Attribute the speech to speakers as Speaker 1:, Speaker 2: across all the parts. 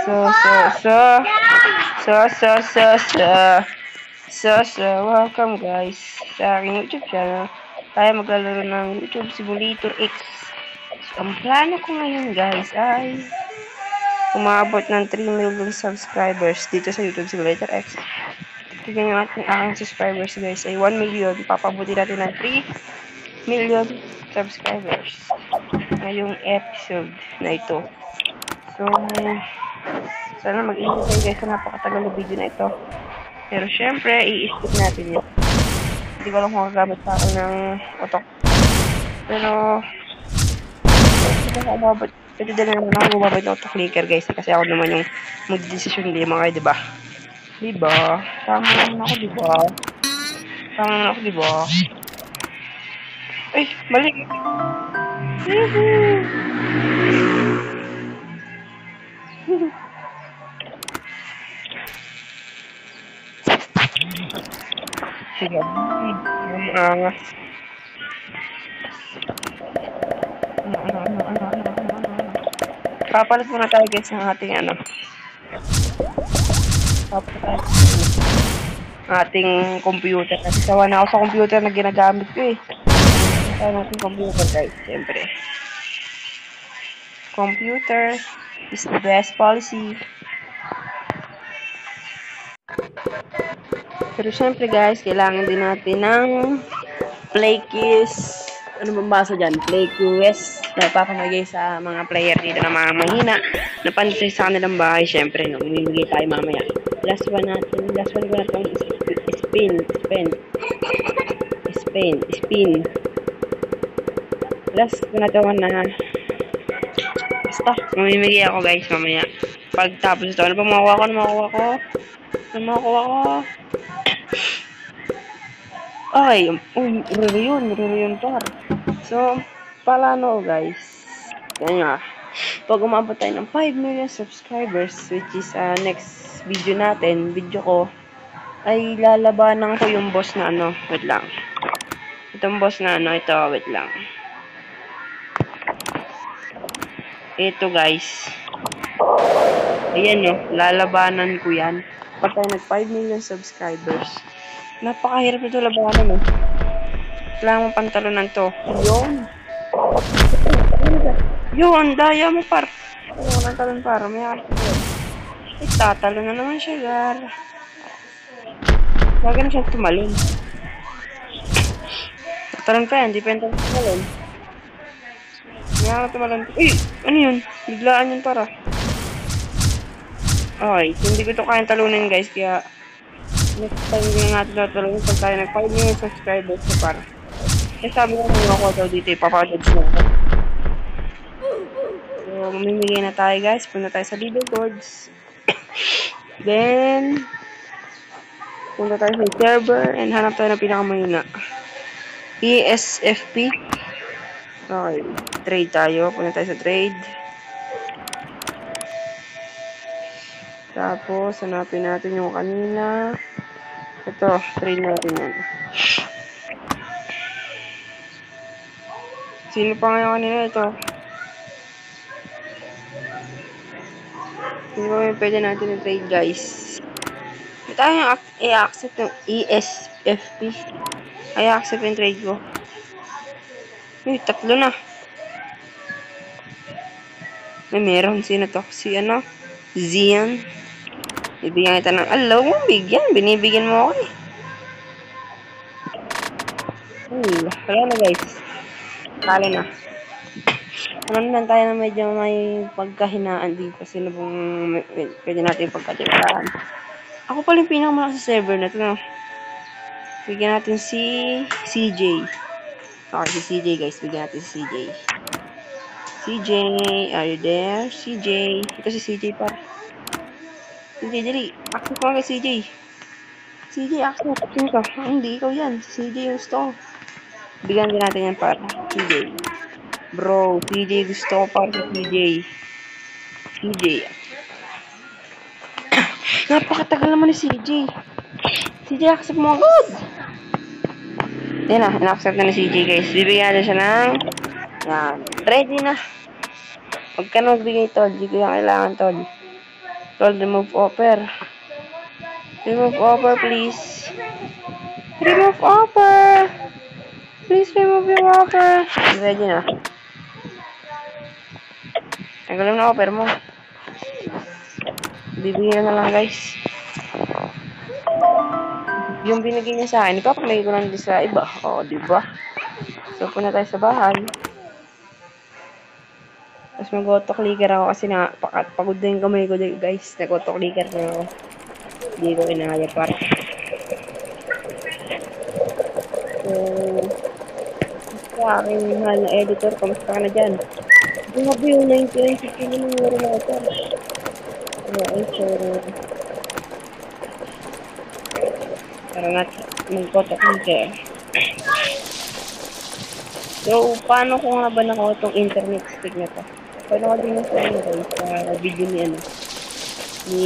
Speaker 1: So, welcome guys sa aking YouTube channel. Tayo maglalaro ng YouTube Simulator X. So, ang plano ko ngayon guys ay umabot ng 3 million subscribers dito sa YouTube Simulator X. Tignan nyo natin aking subscribers guys ay 1 million. Papabuti natin ng 3 million subscribers ngayong episode na ito. So, sana mag-ingat kayo guys sa napakatagal na video na ito. Pero syempre, i-skip natin yun. Hindi ko lang kung gagamit pa ako ng otok. Pero, pwede din naman ako gumamit ng auto-clicker guys. Kasi ako naman yung mag-decision hindi mga kayo, diba? Diba? Tama naman ako, diba? Tama naman ako, diba? Ay, mali! Sige. Papalit muna tayo guys ng ating ating computer. Kasi sawa na ako sa computer na ginagamit ko eh. Tayo natin computer guys, siyempre. Computer is the best policy. Pero syempre guys, kailangan din natin ng play quiz. Ano mabasa dyan? Play quiz. Napapamigay sa mga player dito na mga mahina. Napansin sa kanilang bahay. Syempre, no, mamimigay tayo mamaya. Last one ko na itong spin. Last ko na itong basta, mamimigay ako guys mamaya. Pagtapos ito, ano pa makuha ko? Ay, yun par. So, palano guys. Yan nga. Pag umabot tayo ng 5 million subscribers, which is next video ko, ay lalabanan ko yung boss na wait lang. Itong boss na ito, wait lang. Ito guys. Ayan lalabanan ko yan. Pag tayo nag 5 million subscribers. Napakahirap ito labanan Kailangan mong pantalonan to. Yun, daya mo par. Kailangan ng talon para. May tatalo na naman siya, gar. Huwag na siya tumalon. Talon pa yan, di pa yung tumalon. Kailangan tumalon. Uy, ano yun? Biglaan yun para. Okay, hindi ko ito kayang talunin guys, kaya next time yung natin talunin pag tayo nag 5 million subscribers ko para. Kasi sabi ko mga ko daw dito, ipapadod mo ako. So, mamimigay na tayo guys. Punta tayo sa leaderboards. Then, punta tayo sa server and hanap tayo ng pinakamayuna. ESFP. Okay, trade tayo. Punta tayo sa trade. Tapos, hanapin natin yung kanina. Ito, trade natin yan. Sino pa ngayon kanina ito? Sino pa yung pwede natin i-trade guys? May tayo i-accept yung ESFP. Ay, accept yung trade ko. Uy, 3 na. May meron. Sino to? Si Zian. Bibigyan kita ng alaw mo, binibigyan mo ako wala na guys. Kala na. Naman tayo na medyo may pagkahinaan dito. Sino bang pwede natin pagkatiwalaan? Ako pala yung pinakamalakas sa server na ito. Bigyan natin si CJ. Okay, si CJ guys. Bigyan natin si CJ. CJ, are you there? CJ. Ito si CJ par. CJ, dali. Access mo kay CJ. CJ, access. Sino ka? Hindi, ikaw yan. Si CJ yung gusto ko. Bigyan din natin yan para. CJ. Bro, CJ gusto ko para sa CJ. CJ. Napakatagal naman ni CJ. CJ, accept mo agad. Yan na, in-accept na ni CJ guys. Bibigyan natin siya ng yan. Ready na. Huwag ka na magbigay tol. Hindi ko yung kailangan tol. Told remove offer. Remove offer, please. Remove offer! Please remove your offer. Ready na. Tanggalin na offer mo. Bibigyan na lang, guys. Yung binigay niya sa akin, ipapaglagay ko lang din sa iba. O, diba? So, punta tayo sa bahay. Tapos mag-auto-clicker ako kasi pagod na yung kamay ko, guys. Nag-auto-clicker na ako. Hindi ko inaya para. So, sa aking mahal na editor, kamusta ka na dyan? Grabe yung 99.50 na nangyari na ito. Okay, so, para natin mag-auto-clicker. So, paano ko nga ba nakuha itong internet stick na to? Paano ko din sa ano guys, sa video ni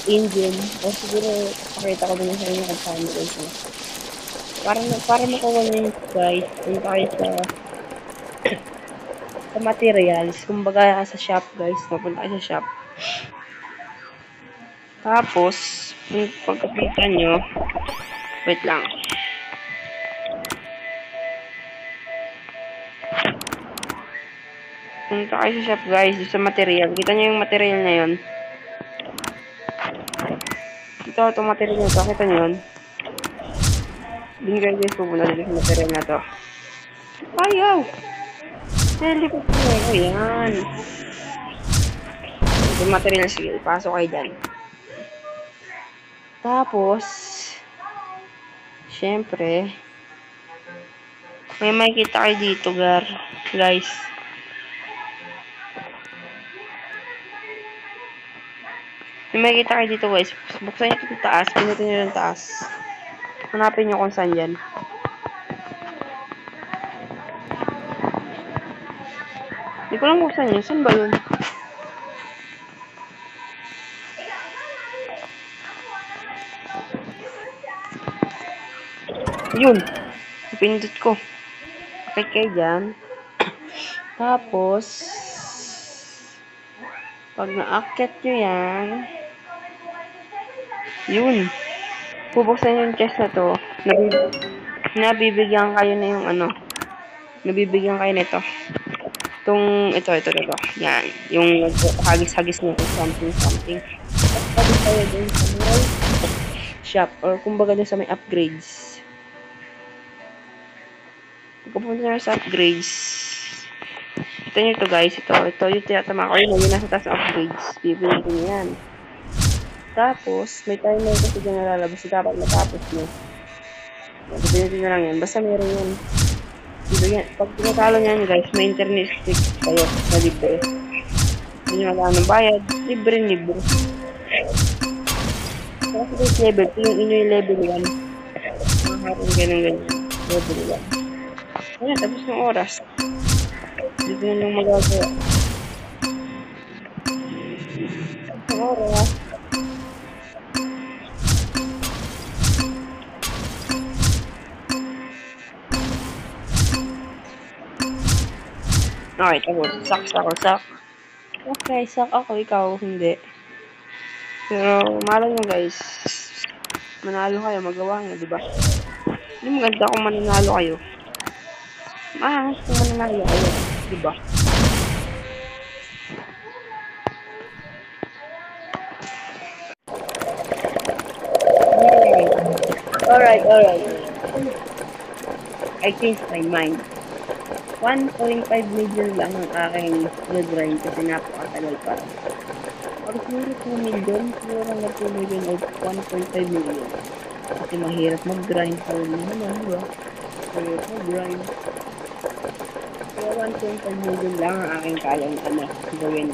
Speaker 1: Indian. O siguro, pakita ko din sa inyo kung paano guys. Para makuha nyo guys, punta kayo sa materials. Kumbaga sa shop guys, mapunta kayo sa shop. Tapos, pagkakita nyo, wait lang. Punta kayo sa shop guys, sa material. Kita nyo yung material na yun. Itong material na ito, kita nyo yun. Hindi kayo guys pupunta dito sa material na to. Ayaw! Nalipot ko na yan. Itong material, sige, pasok kayo dyan. Tapos, syempre, may makikita kayo dito, guys. May makikita kayo dito, guys. Buksan nyo ito taas. Pinutin nyo yung taas. Hanapin nyo kung saan yan. Hindi ko lang buksan nyo. Saan ba yun? Yun. Pinindot ko. Okay kayo dyan. Tapos, pag na-akit nyo yan, yun. Bubuksan yung chest na to. Nabibigyan kayo na yung ano. Nabibigyan kayo nito. Ito. Yan. Yung hagis-hagis nito. Something. Tapos kayo dun sa may shop. Or kumbaga dun sa may upgrades. Pagkapunta nyo sa upgrades. Ito nyo ito guys. Ito yung tinatama ko. Yun nasa taas upgrades. Bibigyan nyo yan. Tapos, may timer kasi dyan nalalabas. Dapat matapos nyo. Bibigyan nyo lang yan. Basta meron yan. Pag tinatalo nyo guys, may internet stick kayo na libre. Hindi nyo wala ng bayad. Libre. Kasi guys, level 2 yung inyo yung level 1. Maharong ganun. Level 1. Ayan, tapos ng oras. Hindi ko na lang magagawa. Tapos ng oras. Okay, tapos. Sak. Okay, sak ako. Ikaw, hindi. Pero, malay nyo guys. Manalo kayo, magawa nyo, diba? Hindi maganda kung mananalo kayo. Maangas kung mananalo kayo, diba? Alright. I changed my mind. 1.5 million lang ang aking nag-grind kasi napakatagal pa. Pag siguro 2 million, siguro nga 2 million o 1.5 million. Kasi mahirap mag-grind pa rin naman, diba? Mahirap mag-grind. Kaya 1.5 million lang ang aking kayang gawin.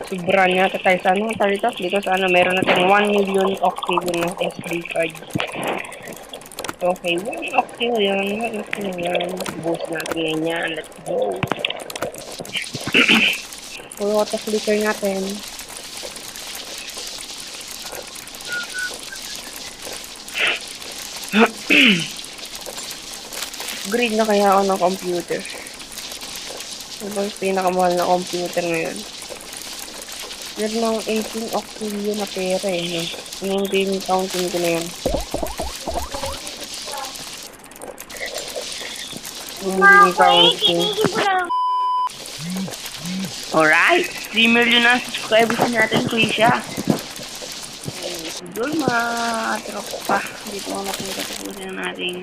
Speaker 1: Sobrang nga tayo sana talitas dito sana meron natin 1 million octave ng SD card. Okay, 1 octave yun. Boost natin yan. Let's go. Puro auto-clicker natin. Upgrade na kaya ako ng computer. Ano ba yung pinakamahal na computer ngayon? Meron ng 18 octillion na pera eh. No? Yung game counting ko na yun. Yung game counting. Alright! 3 million na subscribers natin, Krisha. Doon mga tropa. Dito ako napagkatapusin ng ating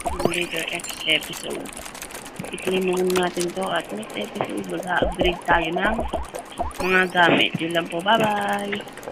Speaker 1: simulator X episode. I-claim muna natin to at next episode mag-upgrade tayo ng mga gamit. Yun lang po. Bye-bye!